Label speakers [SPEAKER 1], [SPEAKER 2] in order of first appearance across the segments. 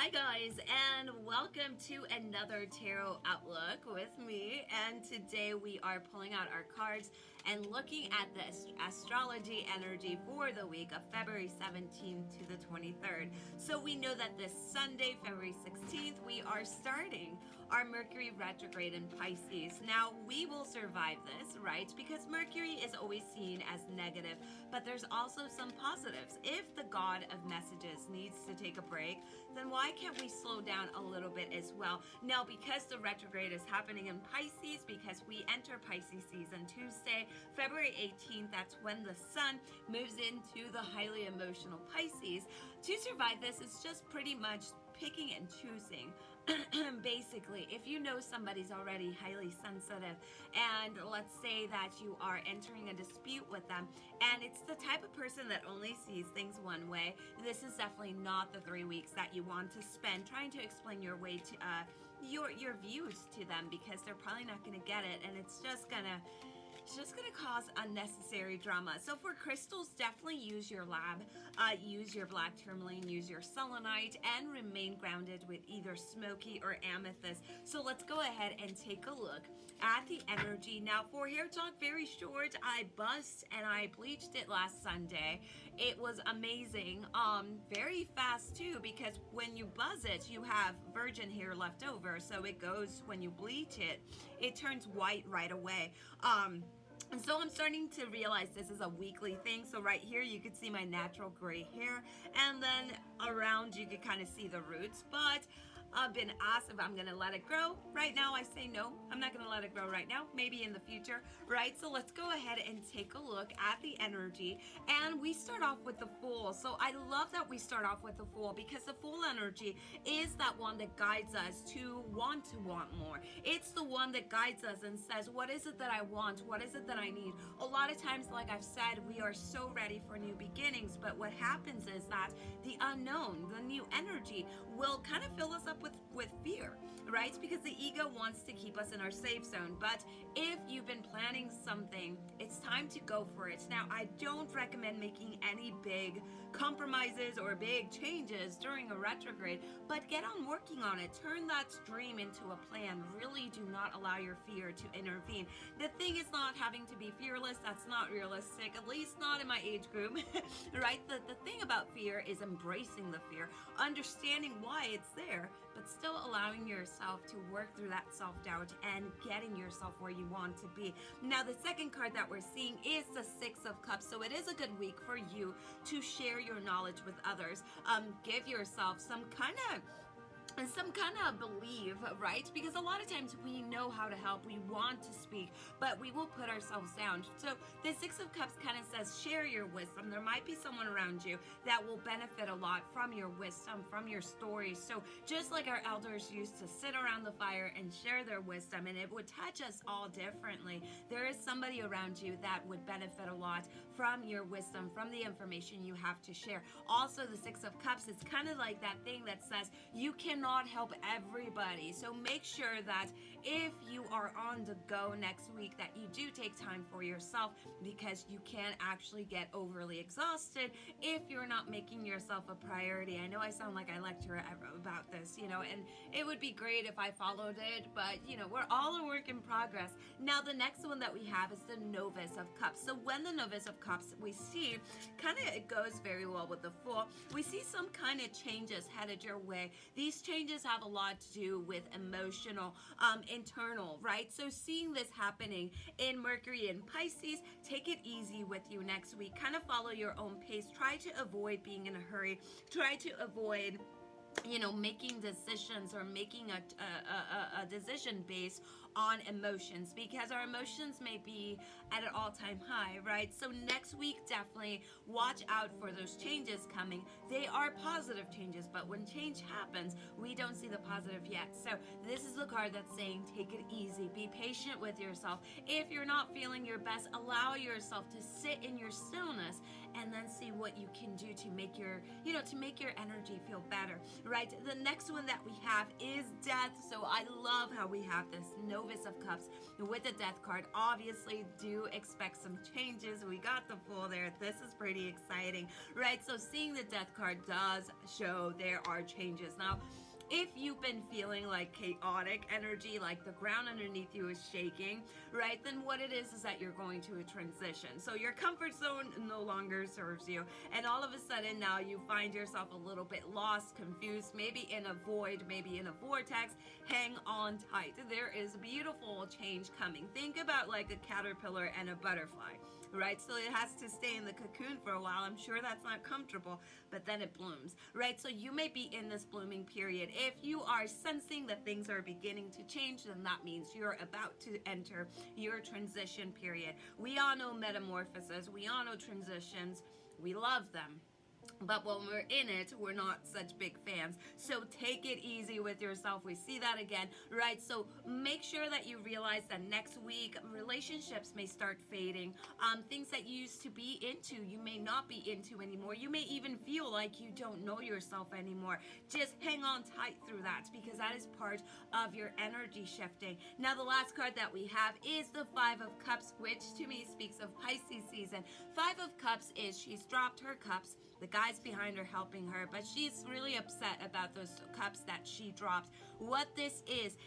[SPEAKER 1] Hi, guys, and welcome to another Tarot Outlook with me. And today we are pulling out our cards and looking at the astrology energy for the week of February 17th to the 23rd. So we know that this Sunday, February 16th, we are starting our Mercury retrograde in Pisces. Now, we will survive this, right? Because Mercury is always seen as negative, but there's also some positives. If the god of messages needs to take a break, then why can't we slow down a little bit as well? Now, because the retrograde is happening in Pisces, because we enter Pisces season Tuesday, February 18th, that's when the sun moves into the highly emotional Pisces. To survive this, it's just pretty much picking and choosing. Basically, if you know somebody's already highly sensitive, and let's say that you are entering a dispute with them, and it's the type of person that only sees things one way, this is definitely not the 3 weeks that you want to spend trying to explain your way to your views to them, because they're probably not going to get it, and it's just gonna cause unnecessary drama. So for crystals, definitely use your lab, use your black tourmaline, use your selenite, and remain grounded with either smoky or amethyst. So let's go ahead and take a look at the energy. Now for hair talk, very short, I buzzed and I bleached it last Sunday. It was amazing, very fast too, because when you buzz it, you have virgin hair left over. So it goes, when you bleach it, it turns white right away. And so I'm starting to realize this is a weekly thing. So right here, you could see my natural gray hair. And then around, you could kind of see the roots. But I've been asked if I'm going to let it grow. Right now, I say no. I'm not going to let it grow right now. Maybe in the future, right? So let's go ahead and take a look at the energy. And we start off with the Fool. So I love that we start off with the Fool, because the Fool energy is that one that guides us to want more. It's the one that guides us and says, what is it that I want? What is it that I need? A lot of times, like I've said, we are so ready for new beginnings, but what happens is that the unknown, the new energy, will kind of fill us up with fear, right? Because the ego wants to keep us in our safe zone. But if you've been planning something, it's time to go for it. Now, I don't recommend making any big compromises or big changes during a retrograde, but get on working on it. Turn that dream into a plan. Really do not allow your fear to intervene. The thing is not having to be fearless. That's not realistic, at least not in my age group, right? The thing about fear is embracing the fear, understanding why it's there, but still allowing yourself to work through that self-doubt and getting yourself where you want to be. Now, the second card that we're seeing is the Six of Cups. So it is a good week for you to share your knowledge with others. Give yourself some kind of belief, right? Because a lot of times we know how to help, we want to speak, but we will put ourselves down. So the Six of Cups kind of says, share your wisdom. There might be someone around you that will benefit a lot from your wisdom, from your stories. So just like our elders used to sit around the fire and share their wisdom, and it would touch us all differently, there is somebody around you that would benefit a lot from your wisdom, from the information you have to share. Also, the Six of Cups is kind of like that thing that says you cannot help everybody. So make sure that if you are on the go next week, that you do take time for yourself, because you can actually get overly exhausted if you're not making yourself a priority. I know I sound like I lecture about this, and it would be great if I followed it, but we're all a work in progress. Now, the next one that we have is the Novus of Cups. So when the Novus of Cups, we see it goes very well with the Fool. We see some kind of changes headed your way. These changes have a lot to do with emotional, internal, right? So seeing this happening in Mercury and Pisces, take it easy with you next week. Kind of follow your own pace. Try to avoid being in a hurry. Try to avoid making decisions or making a decision based on emotions, because our emotions may be at an all-time high, right? So next week, definitely watch out for those changes coming. They are positive changes, but when change happens, we don't see the positive yet. So this is the card that's saying, take it easy, be patient with yourself. If you're not feeling your best, allow yourself to sit in your stillness and then see what you can do to make your energy feel better, right? The next one that we have is Death. So I love how we have this Novus Novus of Cups with the Death card. Obviously, do expect some changes. We got the Fool there. This is pretty exciting, right? So seeing the Death card does show there are changes. Now, if you've been feeling like chaotic energy, like the ground underneath you is shaking, right, then what it is that you're going to a transition. So your comfort zone no longer serves you, and all of a sudden now you find yourself a little bit lost, confused, maybe in a void, maybe in a vortex. Hang on tight. There is beautiful change coming. Think about like a caterpillar and a butterfly, right? So it has to stay in the cocoon for a while. I'm sure that's not comfortable, but then it blooms, right? So you may be in this blooming period. If you are sensing that things are beginning to change, then that means you're about to enter your transition period. We all know metamorphoses. We all know transitions. We love them. But when we're in it, we're not such big fans. So take it easy with yourself. We see that again, right? So make sure that you realize that next week, relationships may start fading. Things that you used to be into, you may not be into anymore. You may even feel like you don't know yourself anymore. Just hang on tight through that, because that is part of your energy shifting. Now, the last card that we have is the Five of Cups, which to me speaks of Pisces season. Five of Cups is she's dropped her cups. The guy's behind her helping her, but she's really upset about those cups that she dropped. What this is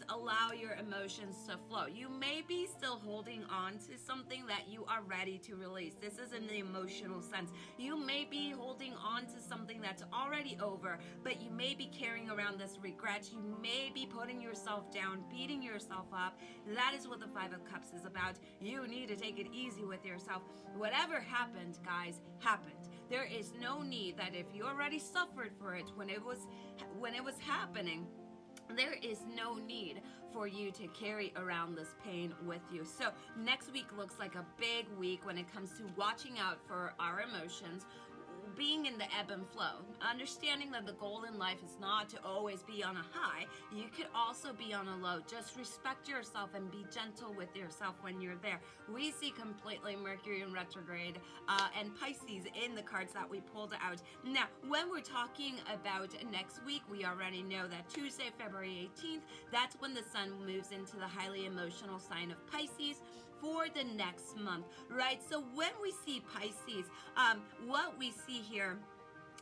[SPEAKER 1] allow your emotions to flow. You may be still holding on to something that you are ready to release. This is in the emotional sense. You may be holding on to something that's already over, but you may be carrying around this regret. You may be putting yourself down, beating yourself up. That is what the Five of Cups is about. You need to take it easy with yourself. Whatever happened, guys, happened. There is no need that if you already suffered for it when it was happening, there is no need for you to carry around this pain with you. So next week looks like a big week when it comes to watching out for our emotions, being in the ebb and flow, understanding that the goal in life is not to always be on a high. You could also be on a low. Just respect yourself and be gentle with yourself when you're there. We see completely Mercury in retrograde and Pisces in the cards that we pulled out. Now, when we're talking about next week, we already know that Tuesday, February 18th, that's when the sun moves into the highly emotional sign of Pisces for the next month, right? So when we see Pisces, what we see here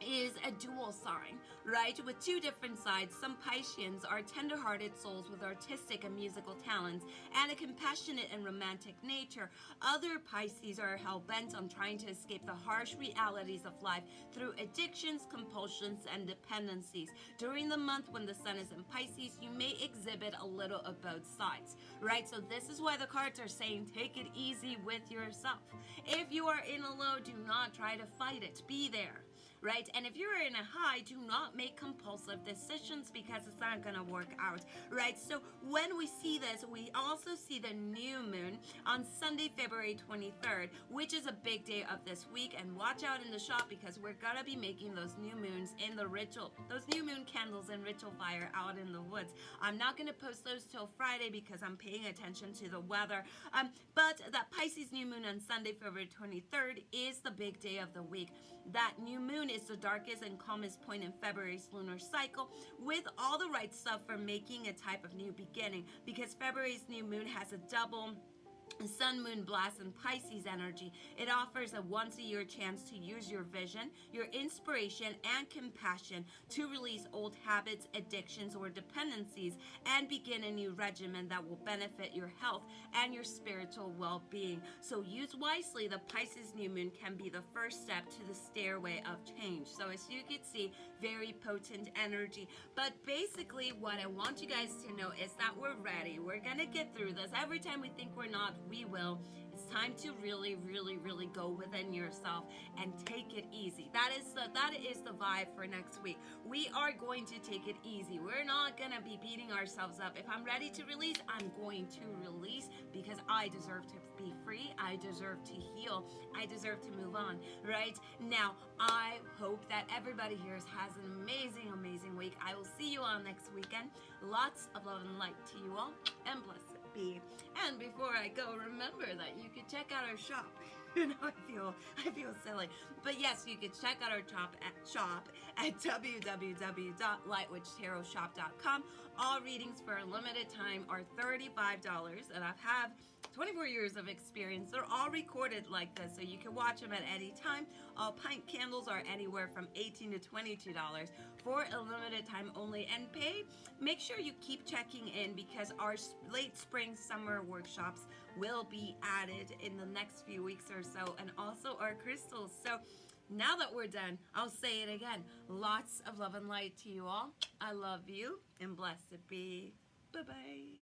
[SPEAKER 1] is a dual sign, right? With two different sides. Some Pisceans are tender-hearted souls with artistic and musical talents and a compassionate and romantic nature. Other Pisces are hell-bent on trying to escape the harsh realities of life through addictions, compulsions, and dependencies. During the month when the sun is in Pisces, you may exhibit a little of both sides, right? So this is why the cards are saying take it easy with yourself. If you are in a low, do not try to fight it. Be there. Right? And if you're in a high, do not make compulsive decisions because it's not going to work out, right? So when we see this, we also see the new moon on Sunday, February 23rd, which is a big day of this week. And watch out in the shop because we're going to be making those new moons in the ritual, those new moon candles and ritual fire out in the woods. I'm not going to post those till Friday because I'm paying attention to the weather. But that Pisces new moon on Sunday, February 23rd is the big day of the week. That new moon is the darkest and calmest point in February's lunar cycle, with all the right stuff for making a type of new beginning, because February's new moon has a double Sun, Moon, Blast, and Pisces energy. It offers a once-a-year chance to use your vision, your inspiration, and compassion to release old habits, addictions, or dependencies and begin a new regimen that will benefit your health and your spiritual well-being. So use wisely. The Pisces new moon can be the first step to the stairway of change. So as you can see, very potent energy. But basically what I want you guys to know is that we're ready. We're going to get through this. Every time we think we're not, we will. It's time to really go within yourself and take it easy. That is the vibe for next week. We are going to take it easy. We're not going to be beating ourselves up. If I'm ready to release, I'm going to release because I deserve to be free. I deserve to heal. I deserve to move on, right? Now, I hope that everybody here has an amazing week. I will see you all next weekend. Lots of love and light to you all, and blessed be. And before I go, remember that you can check out our shop I feel silly. But yes, you can check out our shop at www.lightwitchtarotshop.com. All readings for a limited time are $35, and I have 24 years of experience. They're all recorded like this, so you can watch them at any time. All pint candles are anywhere from $18 to $22 for a limited time only. And make sure you keep checking in, because our late spring summer workshops will be added in the next few weeks or so, and also our crystals. So now that we're done, I'll say it again. Lots of love and light to you all. I love you, and blessed be. Bye-bye.